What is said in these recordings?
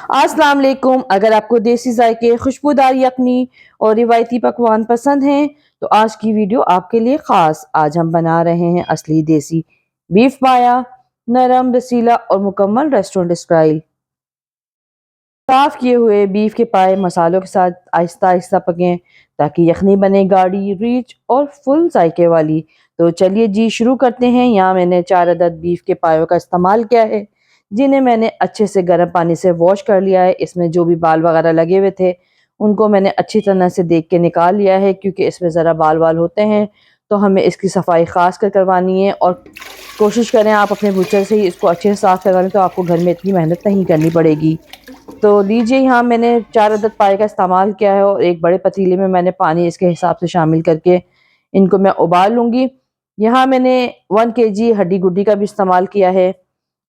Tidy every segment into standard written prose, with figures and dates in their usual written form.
अस्सलाम वालेकुम। अगर आपको देसी जायके, खुशबूदार यखनी और रिवायती पकवान पसंद हैं तो आज की वीडियो आपके लिए ख़ास। आज हम बना रहे हैं असली देसी बीफ पाया, नरम, रसीला और मुकम्मल रेस्टोरेंट स्टाइल। साफ़ किए हुए बीफ के पाए मसालों के साथ आहिस्ता आहिस्ता पकें ताकि यखनी बने गाढ़ी, रिच और फुल जायके वाली। तो चलिए जी शुरू करते हैं। यहाँ मैंने 4 अदद बीफ के पायों का इस्तेमाल किया है, जिन्हें मैंने अच्छे से गर्म पानी से वॉश कर लिया है। इसमें जो भी बाल वगैरह लगे हुए थे उनको मैंने अच्छी तरह से देख के निकाल लिया है, क्योंकि इसमें ज़रा बाल वाल होते हैं तो हमें इसकी सफाई ख़ास कर करवानी है। और कोशिश करें आप अपने बूचर से ही इसको अच्छे से साफ़ करवा लें, तो आपको घर में इतनी मेहनत नहीं करनी पड़ेगी। तो लीजिए, यहाँ मैंने 4 अदद पाए का इस्तेमाल किया है और एक बड़े पतीले में मैंने पानी इसके हिसाब से शामिल करके इनको मैं उबाल लूँगी। यहाँ मैंने 1 केजी हड्डी गुड्डी का भी इस्तेमाल किया है।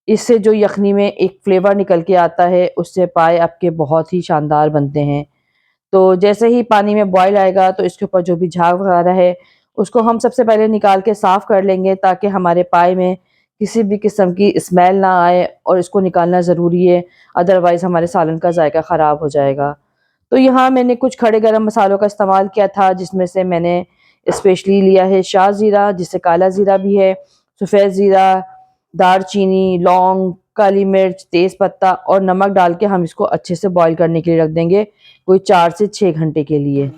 इससे जो यखनी में एक फ्लेवर निकल के आता है, उससे पाए आपके बहुत ही शानदार बनते हैं। तो जैसे ही पानी में बॉयल आएगा तो इसके ऊपर जो भी झाग वगैरह है उसको हम सबसे पहले निकाल के साफ़ कर लेंगे, ताकि हमारे पाए में किसी भी किस्म की स्मेल ना आए, और इसको निकालना ज़रूरी है, अदरवाइज़ हमारे सालन का जायका ख़राब हो जाएगा। तो यहाँ मैंने कुछ खड़े गरम मसालों का इस्तेमाल किया था, जिसमें से मैंने स्पेशली लिया है शाह ज़ीरा, जिसे काला ज़ीरा भी है, सफ़ेद ज़ीरा, दारचीनी, लौंग, काली मिर्च, तेज़ पत्ता और नमक डाल के हम इसको अच्छे से बॉईल करने के लिए रख देंगे, कोई 4 से 6 घंटे के लिए।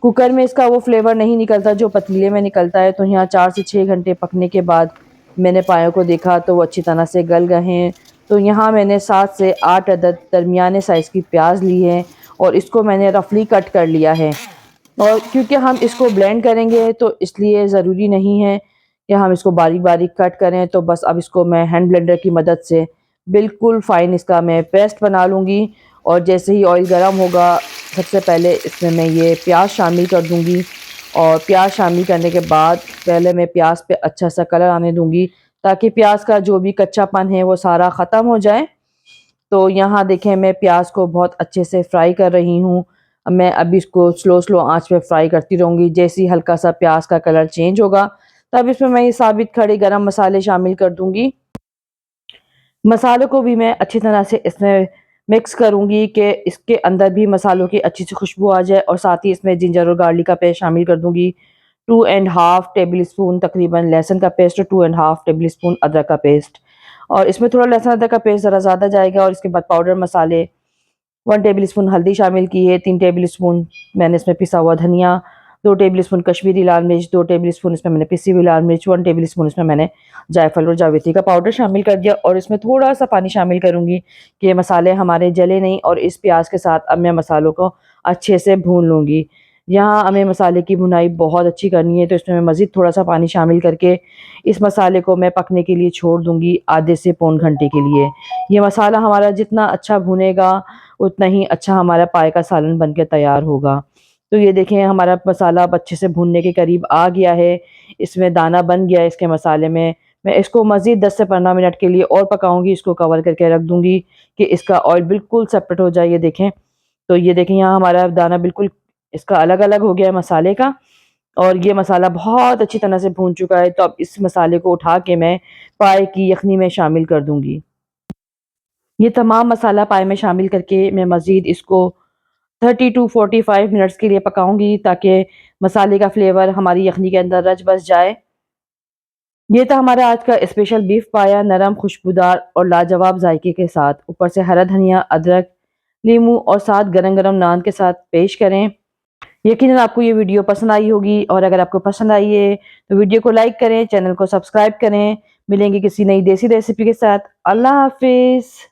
कुकर में इसका वो फ्लेवर नहीं निकलता जो पतीले में निकलता है। तो यहाँ 4 से 6 घंटे पकने के बाद मैंने पायों को देखा तो वो अच्छी तरह से गल गए हैं। तो यहाँ मैंने 7 से 8 अदद दरमियाने साइज़ की प्याज ली है और इसको मैंने रफली कट कर लिया है। और क्योंकि हम इसको ब्लेंड करेंगे तो इसलिए ज़रूरी नहीं है कि हम इसको बारीक बारीक कट करें। तो बस अब इसको मैं हैंड ब्लेंडर की मदद से बिल्कुल फ़ाइन इसका मैं पेस्ट बना लूँगी। और जैसे ही ऑयल गर्म होगा, सबसे पहले इसमें मैं ये प्याज शामिल कर दूँगी, और प्याज शामिल करने के बाद पहले मैं प्याज पे अच्छा सा कलर आने दूँगी, ताकि प्याज का जो भी कच्चापन है वो सारा ख़त्म हो जाए। तो यहाँ देखें, मैं प्याज को बहुत अच्छे से फ्राई कर रही हूँ। मैं अभी इसको स्लो स्लो आंच पे फ्राई करती रहूँगी। जैसे ही हल्का सा प्याज का कलर चेंज होगा, तब इसमें मैं ये साबित खड़े गरम मसाले शामिल कर दूँगी। मसालों को भी मैं अच्छी तरह से इसमें मिक्स करूँगी कि इसके अंदर भी मसालों की अच्छी सी खुशबू आ जाए। और साथ ही इसमें जिंजर और गार्लिक का पेस्ट शामिल कर दूँगी, 2 एंड हाफ़ टेबल स्पून तकरीबन लहसुन का पेस्ट और 2 एंड हाफ़ टेबल स्पून अदरक का पेस्ट। और इसमें थोड़ा लहसुन अदरक का पेस्ट ज़रा ज़्यादा जाएगा। और इसके बाद पाउडर मसाले 1 टेबल स्पून हल्दी शामिल की है, 3 टेबल स्पून मैंने इसमें पिसा हुआ धनिया, 2 टेबल स्पून कश्मीरी लाल मिर्च, 2 टेबल स्पून इसमें मैंने पिसी हुई लाल मिर्च, 1 टेबल स्पून इसमें मैंने जायफल और जावित्री का पाउडर शामिल कर दिया। और इसमें थोड़ा सा पानी शामिल करूँगी कि ये मसाले हमारे जले नहीं। और इस प्याज के साथ अब मैं मसालों को अच्छे से भून लूँगी। यहाँ हमें मसाले की भुनाई बहुत अच्छी करनी है, तो इसमें मैं मज़ीद थोड़ा सा पानी शामिल करके इस मसाले को मैं पकने के लिए छोड़ दूँगी आधे से पौन घंटे के लिए। ये मसाला हमारा जितना अच्छा भुनेगा उतना ही अच्छा हमारा पाए का सालन बन के तैयार होगा। तो ये देखें, हमारा मसाला अब अच्छे से भुनने के करीब आ गया है। इसमें दाना बन गया है इसके मसाले में। मैं इसको मज़ीद 10 से 15 मिनट के लिए और पकाऊँगी। इसको कवर करके रख दूँगी कि इसका ऑयल बिल्कुल सेपरेट हो जाए। ये देखें, तो ये देखें, यहाँ हमारा दाना बिल्कुल इसका अलग-अलग हो गया है मसाले का। और ये मसाला बहुत अच्छी तरह से भून चुका है। तो अब इस मसाले को उठा के मैं पाए की यखनी में शामिल कर दूँगी। ये तमाम मसाला पाए में शामिल करके मैं मज़ीद इसको 30 टू 45 मिनट्स के लिए पकाऊंगी, ताकि मसाले का फ्लेवर हमारी यखनी के अंदर रच बस जाए। ये था हमारा आज का स्पेशल बीफ पाया, नरम, खुशबूदार और लाजवाब जायके के साथ। ऊपर से हरा धनिया, अदरक, नींबू और साथ गरम गरम नान के साथ पेश करें। यकीनन आपको ये वीडियो पसंद आई होगी, और अगर आपको पसंद आई है तो वीडियो को लाइक करें, चैनल को सब्सक्राइब करें। मिलेंगे किसी नई देसी रेसिपी के साथ। अल्लाह हाफिज़।